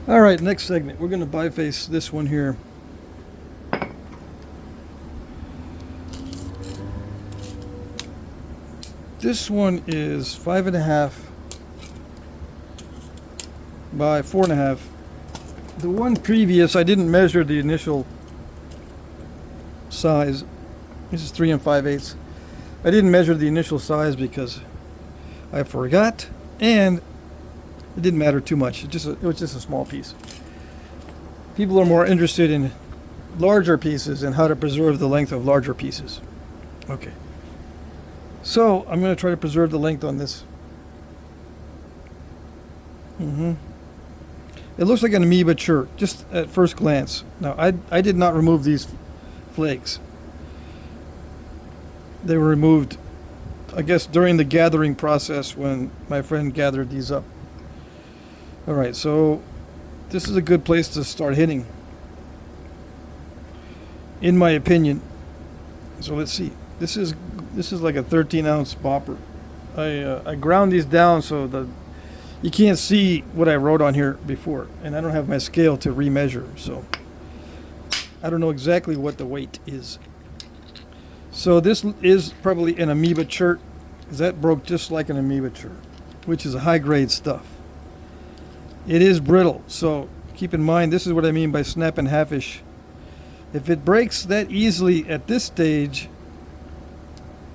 All right, next segment. We're going to biface this one here. This one is 5.5 by 4.5. The one previous, I didn't measure the initial size. This is 3 5/8. I didn't measure the initial size because I forgot, and it didn't matter too much. It was just a small piece. People are more interested in larger pieces and how to preserve the length of larger pieces. Okay. So I'm going to try to preserve the length on this. It looks like an amoeba chert, just at first glance. Now, I did not remove these flakes. They were removed, I guess, during the gathering process when my friend gathered these up. All right, so this is a good place to start hitting, in my opinion. So let's see. This is like a 13-ounce bopper. I ground these down so you can't see what I wrote on here before, and I don't have my scale to remeasure, so I don't know exactly what the weight is. So this is probably an amoeba chert, because that broke just like an amoeba chert, which is a high-grade stuff. It is brittle, so keep in mind, this is what I mean by snap and halfish. If it breaks that easily at this stage,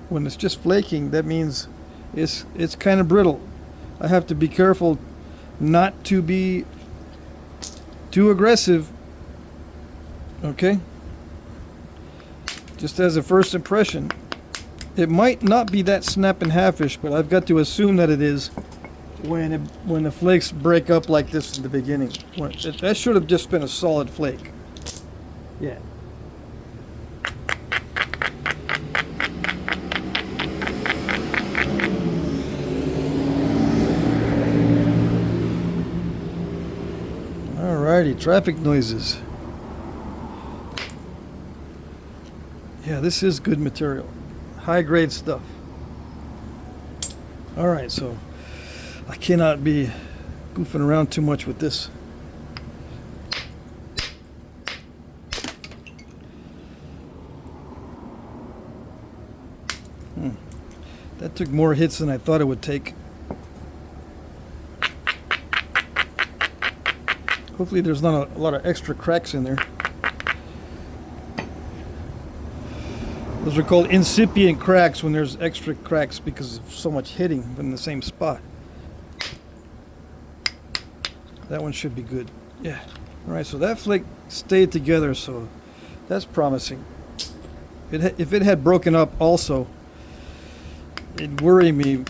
when it's just flaking, that means it's kind of brittle. I have to be careful not to be too aggressive. Okay? Just as a first impression, it might not be that snap and halfish, but I've got to assume that it is when the flakes break up like this in the beginning. That should have just been a solid flake. Yeah. Alrighty, traffic noises. Yeah, this is good material. High grade stuff. Alright, so I cannot be goofing around too much with this. That took more hits than I thought it would take. Hopefully there's not a lot of extra cracks in there. Those are called incipient cracks when there's extra cracks because of so much hitting in the same spot. That one should be good. Yeah. Alright, so that flake stayed together, so that's promising. If it had broken up also, it'd worry me.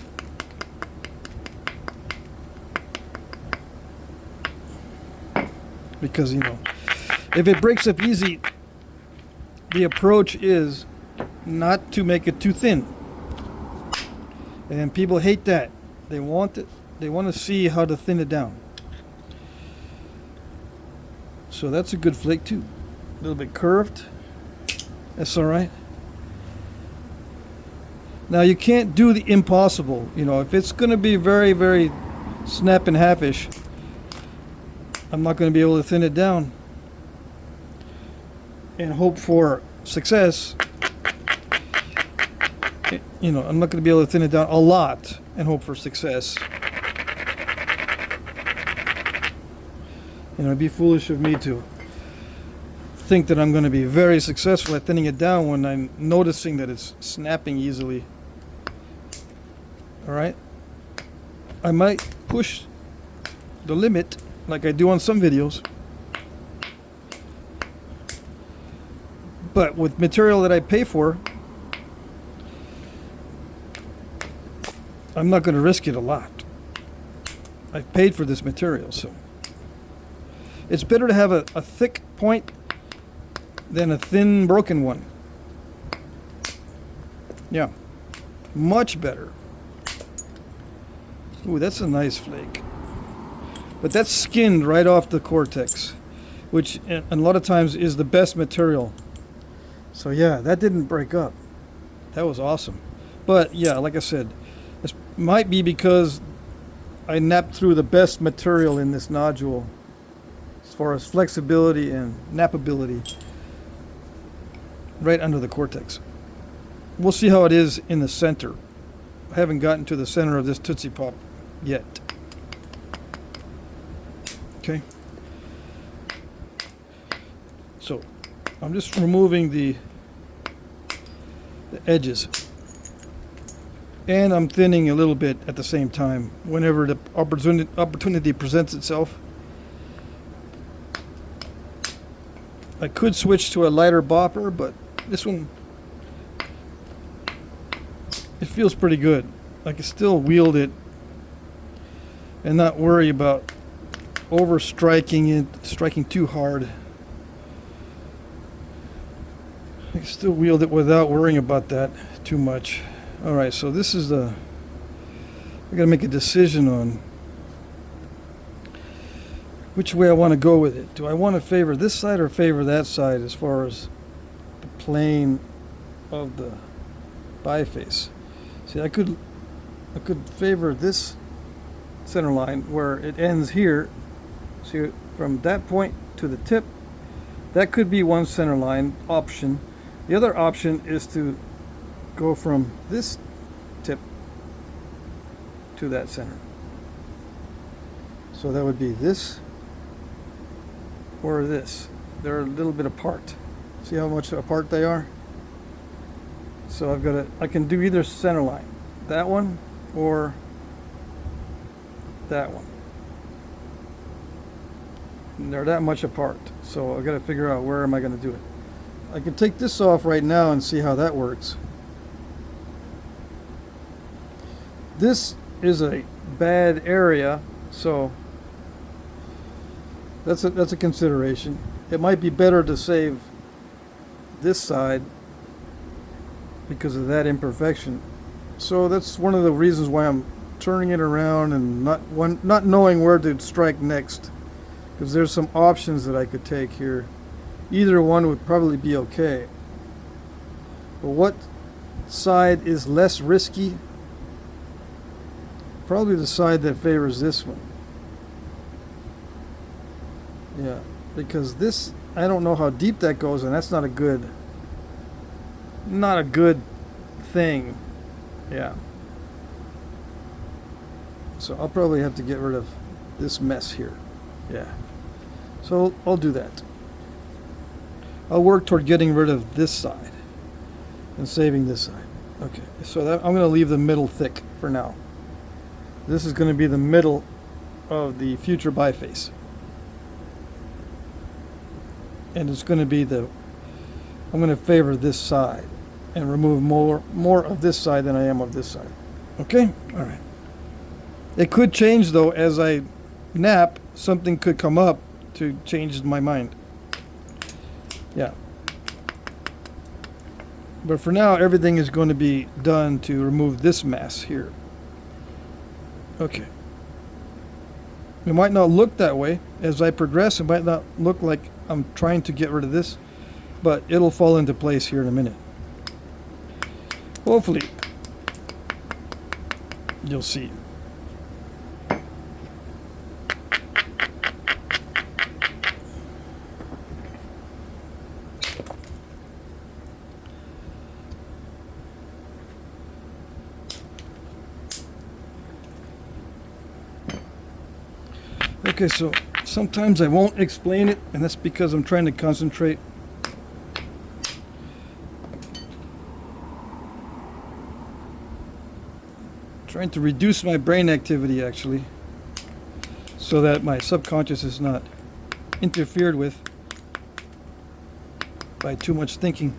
Because, you know, if it breaks up easy, the approach is not to make it too thin. And people hate that. They want to see how to thin it down. So that's a good flake too. A little bit curved. That's all right. Now you can't do the impossible. You know, if it's going to be very, very snap and halfish, I'm not going to be able to thin it down and hope for success. You know, I'm not going to be able to thin it down a lot and hope for success. You know, it'd be foolish of me to think that I'm going to be very successful at thinning it down when I'm noticing that it's snapping easily. Alright? I might push the limit like I do on some videos. But with material that I pay for, I'm not going to risk it a lot. I've paid for this material, so it's better to have a thick point than a thin, broken one. Yeah, much better. Ooh, that's a nice flake. But that's skinned right off the cortex, which a lot of times is the best material. So yeah, that didn't break up. That was awesome. But yeah, like I said, this might be because I napped through the best material in this nodule. far as flexibility and nappability right under the cortex. We'll see how it is in the center. I haven't gotten to the center of this Tootsie Pop yet. Okay. So I'm just removing the edges. And I'm thinning a little bit at the same time whenever the opportunity presents itself. I could switch to a lighter bopper, but this one, it feels pretty good. I can still wield it and not worry about over striking too hard. I can still wield it without worrying about that too much. Alright, so this is I gotta make a decision on which way I want to go with it. Do I want to favor this side or favor that side as far as the plane of the biface? See, I could favor this center line where it ends here. See, from that point to the tip, that could be one center line option. The other option is to go from this tip to that center. So that would be this or this. They're a little bit apart. See how much apart they are? So I can do either center line, that one or that one. And they're that much apart. So I've got to figure out where am I going to do it. I can take this off right now and see how that works. This is a bad area, so that's a consideration. It might be better to save this side because of that imperfection. So that's one of the reasons why I'm turning it around and not knowing where to strike next, because there's some options that I could take here. Either one would probably be okay. But what side is less risky? Probably the side that favors this one. Yeah, because this, I don't know how deep that goes, and that's not a good thing. Yeah. So I'll probably have to get rid of this mess here. Yeah. So I'll do that. I'll work toward getting rid of this side and saving this side. Okay, so I'm going to leave the middle thick for now. This is going to be the middle of the future biface. And it's going to be I'm going to favor this side and remove more of this side than I am of this side. Okay? All right. It could change though as I nap. Something could come up to change my mind. Yeah. But for now, everything is going to be done to remove this mass here. Okay. It might not look that way. As I progress, it might not look like I'm trying to get rid of this, but it'll fall into place here in a minute. Hopefully, you'll see. Okay, so sometimes I won't explain it, and that's because I'm trying to concentrate. Trying to reduce my brain activity, actually, so that my subconscious is not interfered with by too much thinking.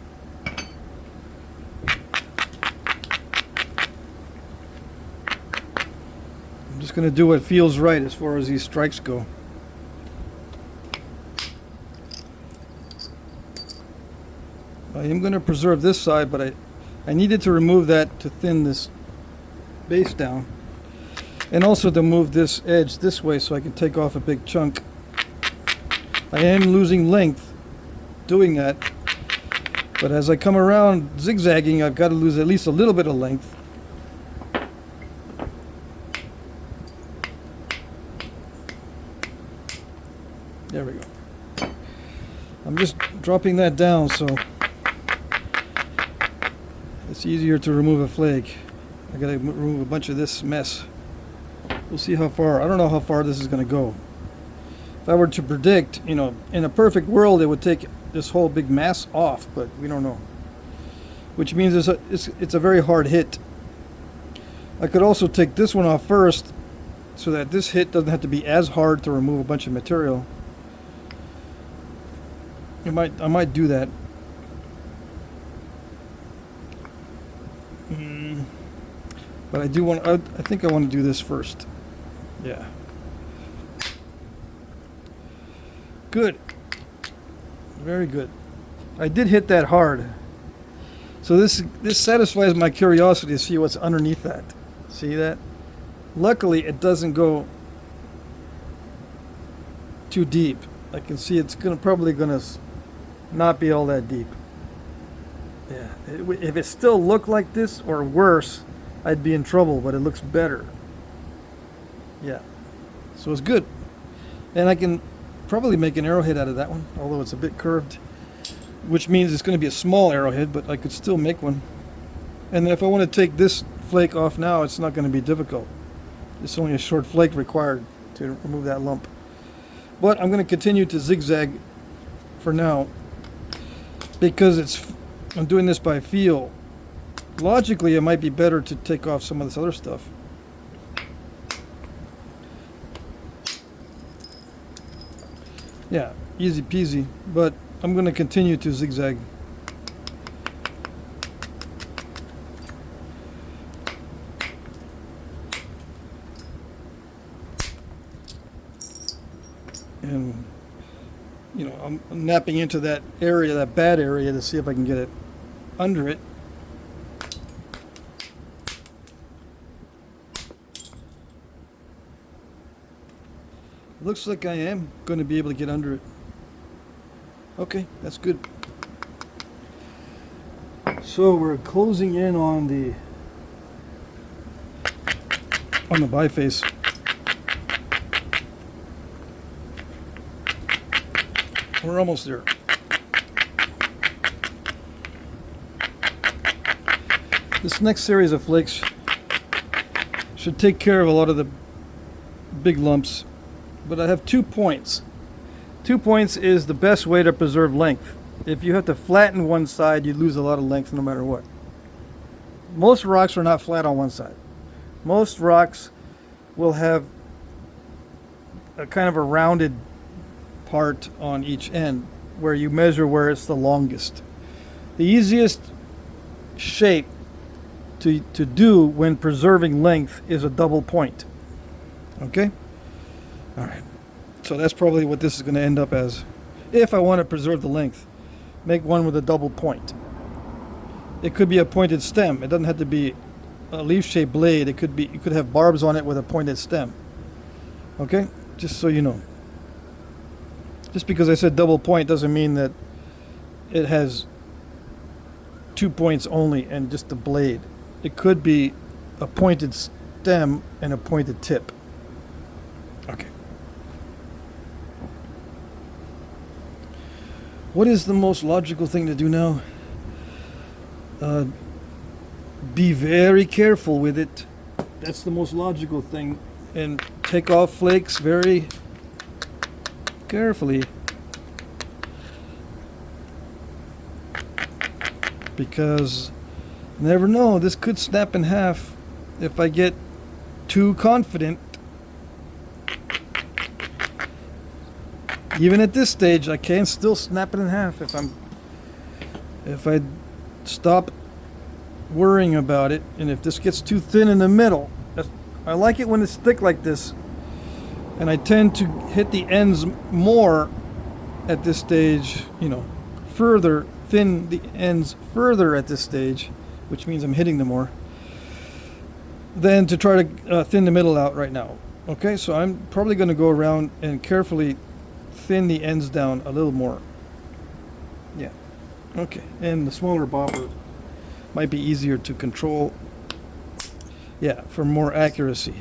I'm just going to do what feels right as far as these strikes go. I am going to preserve this side, but I needed to remove that to thin this base down, and also to move this edge this way so I can take off a big chunk. I am losing length doing that, but as I come around zigzagging, I've got to lose at least a little bit of length. There we go. I'm just dropping that down so it's easier to remove a flake. I gotta remove a bunch of this mess. We'll see how far. I don't know how far this is gonna go. If I were to predict, you know, in a perfect world, it would take this whole big mass off, but we don't know. Which means it's a very hard hit. I could also take this one off first, so that this hit doesn't have to be as hard to remove a bunch of material. I might do that. But I do want. I think I want to do this first. Yeah. Good. Very good. I did hit that hard. So this satisfies my curiosity to see what's underneath that. See that? Luckily, it doesn't go too deep. I can see it's probably gonna not be all that deep. Yeah. If it still looked like this or worse, I'd be in trouble. But it looks better. Yeah. So it's good, and I can probably make an arrowhead out of that one, although it's a bit curved, which means it's going to be a small arrowhead, but I could still make one. And then if I want to take this flake off now, it's not going to be difficult. It's only a short flake required to remove that lump. But I'm going to continue to zigzag for now because I'm doing this by feel. Logically, it might be better to take off some of this other stuff. Yeah, easy peasy, but I'm going to continue to zigzag. And, you know, I'm napping into that area, that bad area, to see if I can get it under it. Looks like I am going to be able to get under it. Okay, that's good. So we're closing in on the biface. We're almost there. This next series of flakes should take care of a lot of the big lumps. But I have 2 points. 2 points is the best way to preserve length. If you have to flatten one side, you lose a lot of length no matter what. Most rocks are not flat on one side. Most rocks will have a kind of a rounded part on each end where you measure where it's the longest. The easiest shape to do when preserving length is a double point. Okay? All right, so that's probably what this is going to end up as. If I want to preserve the length, make one with a double point. It could be a pointed stem. It doesn't have to be a leaf-shaped blade. It could be. You could have barbs on it with a pointed stem. Okay, just so you know. Just because I said double point doesn't mean that it has 2 points only and just the blade. It could be a pointed stem and a pointed tip. Okay. What is the most logical thing to do now? Be very careful with it. That's the most logical thing. And take off flakes very carefully. Because you never know, this could snap in half if I get too confident. Even at this stage, I can still snap it in half if I stop worrying about it, and if this gets too thin in the middle. I like it when it's thick like this, and I tend to hit the ends more at this stage, you know, thin the ends further at this stage, which means I'm hitting them more, than to try to thin the middle out right now. Okay, so I'm probably going to go around and carefully thin the ends down a little more. Yeah. Okay. And the smaller bobber might be easier to control. Yeah, for more accuracy.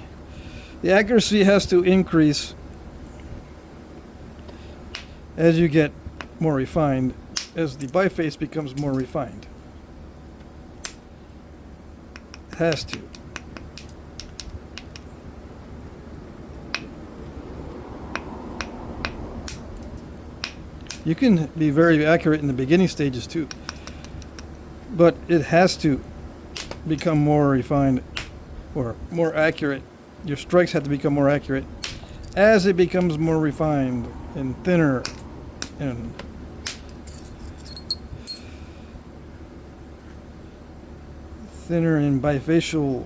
The accuracy has to increase as you get more refined, as the biface becomes more refined. It has to. You can be very accurate in the beginning stages too, but it has to become more refined or more accurate. Your strikes have to become more accurate as it becomes more refined and thinner and bifacial,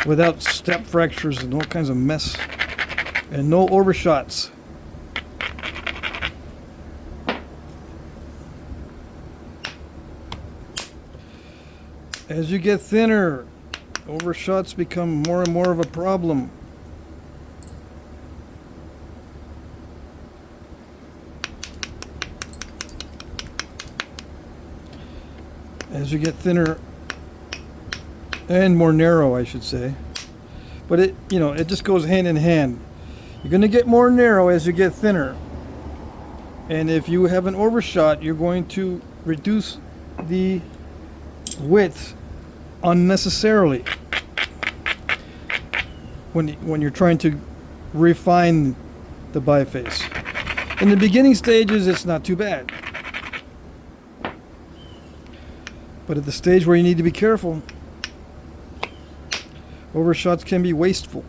without step fractures and all kinds of mess and no overshots. As you get thinner, overshots become more and more of a problem. As you get thinner and more narrow, I should say. But it just goes hand in hand. You're going to get more narrow as you get thinner. And if you have an overshot, you're going to reduce the width unnecessarily when you're trying to refine the biface. In the beginning stages, it's not too bad. But at the stage where you need to be careful, overshots can be wasteful.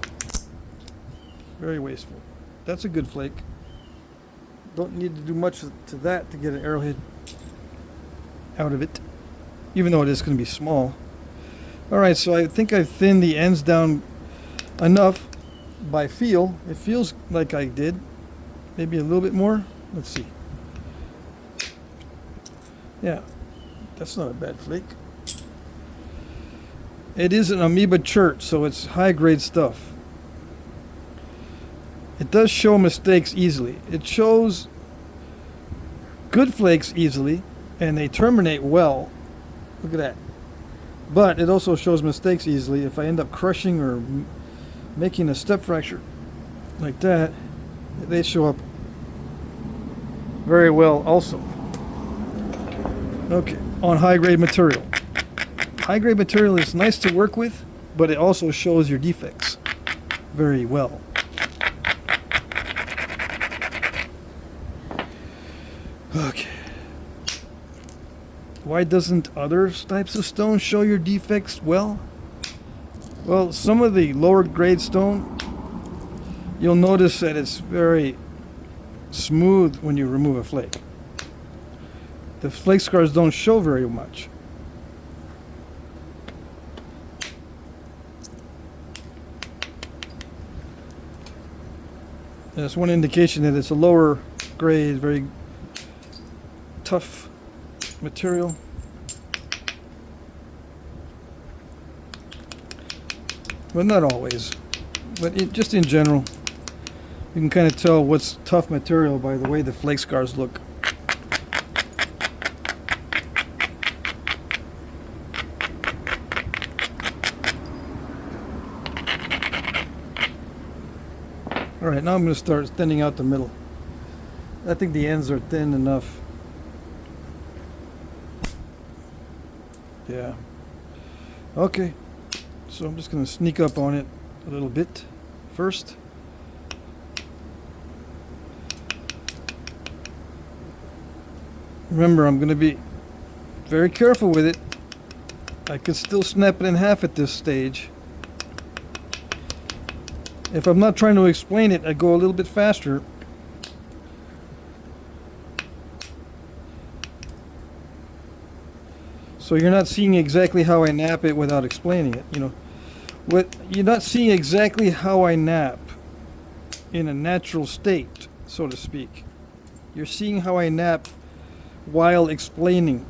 Very wasteful. That's a good flake. Don't need to do much to that to get an arrowhead out of it, even though it is going to be small. Alright, so I think I've thinned the ends down enough by feel. It feels like I did. Maybe a little bit more. Let's see. Yeah, that's not a bad flake. It is an amoeba chert, so it's high grade stuff. It does show mistakes easily. It shows good flakes easily, and they terminate well. Look at that. But it also shows mistakes easily. If I end up crushing or making a step fracture like that, they show up very well also. Okay, on high grade material. High grade material is nice to work with, but it also shows your defects very well. Okay. Why doesn't other types of stone show your defects well? Well, some of the lower grade stone, you'll notice that it's very smooth when you remove a flake. The flake scars don't show very much. That's one indication that it's a lower grade, very tough material. But not always. But just in general, you can kind of tell what's tough material by the way the flake scars look. Alright, now I'm going to start thinning out the middle. I think the ends are thin enough. Yeah. Okay. So I'm just going to sneak up on it a little bit first. Remember, I'm going to be very careful with it. I could still snap it in half at this stage. If I'm not trying to explain it, I go a little bit faster. So you're not seeing exactly how I nap it without explaining it. You're not seeing exactly how I nap in a natural state, so to speak. You're seeing how I nap while explaining.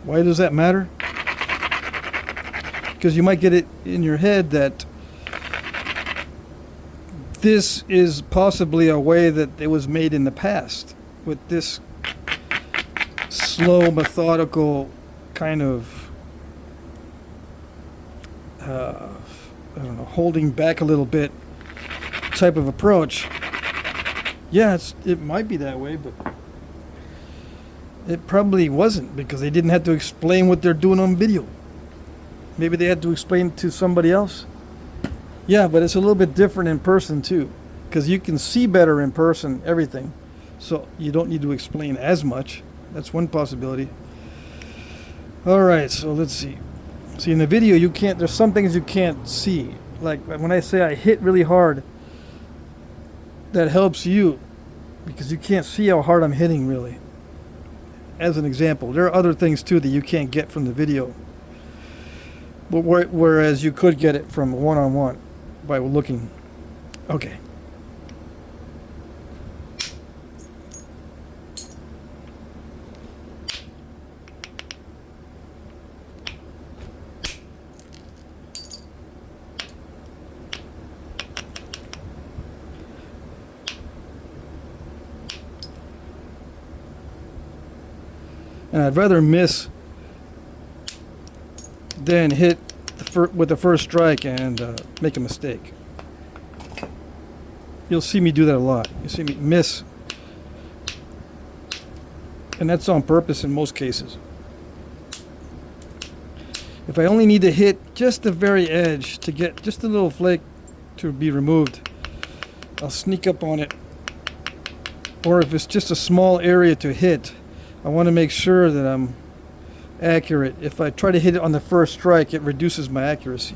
Why does that matter? Because you might get it in your head that this is possibly a way that it was made in the past, with this slow, methodical kind of I don't know, holding back a little bit type of approach. Yeah, it might be that way, but it probably wasn't, because they didn't have to explain what they're doing on video. Maybe they had to explain it to somebody else. Yeah, but it's a little bit different in person too, because you can see better in person everything, so you don't need to explain as much. That's one possibility. All right, so let's see. See, in the video, you can't. There's some things you can't see. Like when I say I hit really hard, that helps you, because you can't see how hard I'm hitting really. As an example, there are other things too that you can't get from the video, but whereas you could get it from one-on-one by looking. Okay. And I'd rather miss than hit with the first strike and make a mistake. You'll see me do that a lot. You see me miss, and that's on purpose in most cases. If I only need to hit just the very edge to get just a little flake to be removed, I'll sneak up on it. Or if it's just a small area to hit, I want to make sure that I'm accurate. If I try to hit it on the first strike, it reduces my accuracy.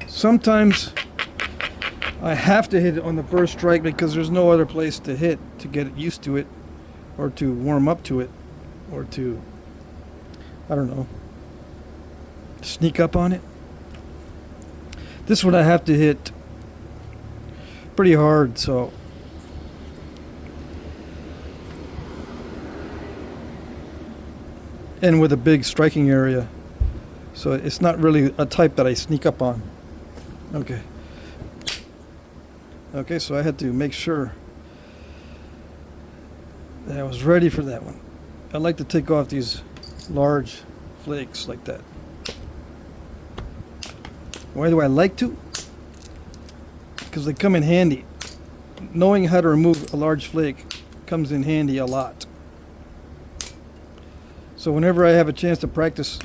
Sometimes I have to hit it on the first strike because there's no other place to hit to get used to it, or to warm up to it, or to, I don't know, sneak up on it. This one I have to hit pretty hard, so and with a big striking area, so it's not really a type that I sneak up on. Okay, so I had to make sure that I was ready for that one. I like to take off these large flakes like that. Why do I like to? Because they come in handy. Knowing how to remove a large flake comes in handy a lot. So whenever I have a chance to practice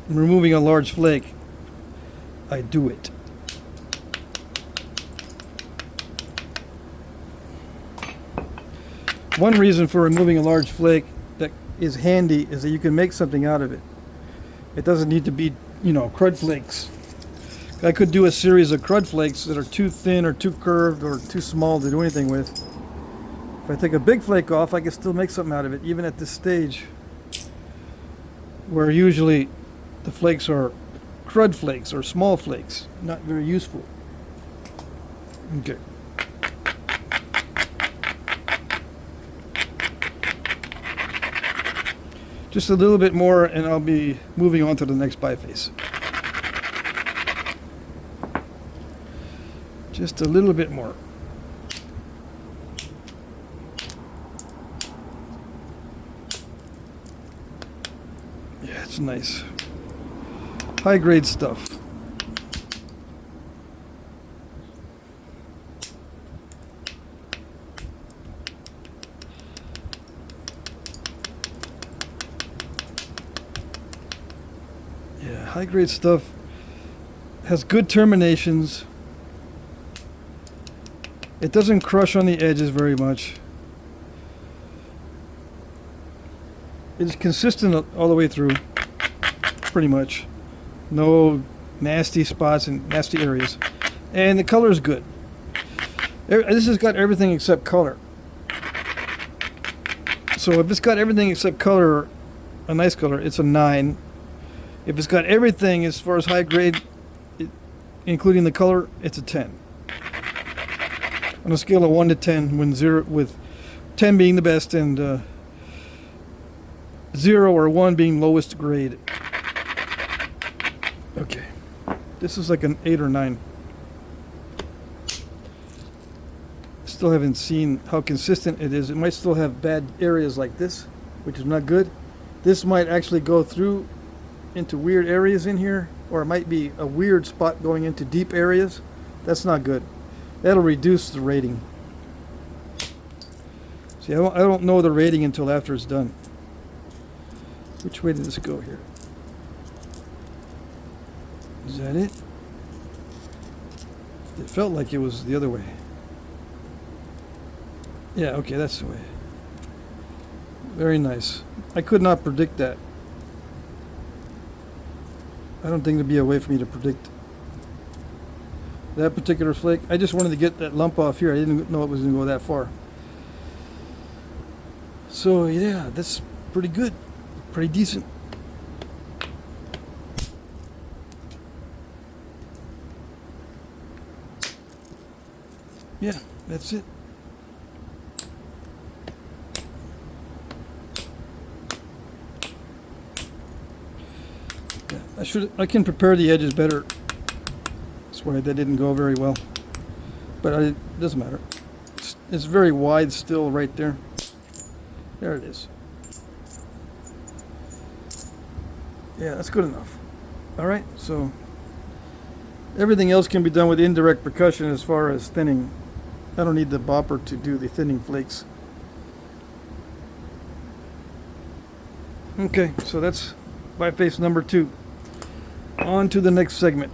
removing a large flake, I do it. One reason for removing a large flake that is handy is that you can make something out of it. It doesn't need to be, crud flakes. I could do a series of crud flakes that are too thin or too curved or too small to do anything with. If I take a big flake off, I can still make something out of it, even at this stage, where usually the flakes are crud flakes or small flakes, not very useful. Okay. Just a little bit more and I'll be moving on to the next biface. Just a little bit more. Yeah, it's nice. High grade stuff. Yeah, high grade stuff has good terminations. It doesn't crush on the edges very much. It's consistent all the way through, pretty much. No nasty spots and nasty areas. And the color is good. This has got everything except color. So if it's got everything except color, a nice color, it's a 9. If it's got everything as far as high grade, including the color, it's a 10. On a scale of 1 to 10, with 10 being the best and 0 or 1 being lowest grade. Okay, this is like an 8 or 9. Still haven't seen how consistent it is. It might still have bad areas like this, which is not good. This might actually go through into weird areas in here, or it might be a weird spot going into deep areas. That's not good. That'll reduce the rating. See, I don't know the rating until after it's done. Which way did this go here? Is that it? It felt like it was the other way. Yeah, okay, that's the way. Very nice. I could not predict that. I don't think there'd be a way for me to predict that particular flake. I just wanted to get that lump off here. I didn't know it was going to go that far. So yeah, that's pretty good. Pretty decent. Yeah, that's it. Yeah, I can prepare the edges better. That's why that didn't go very well. But it doesn't matter. It's very wide still right there. There it is. Yeah, that's good enough. Alright, so everything else can be done with indirect percussion as far as thinning. I don't need the bopper to do the thinning flakes. Okay, so that's biface number 2. On to the next segment.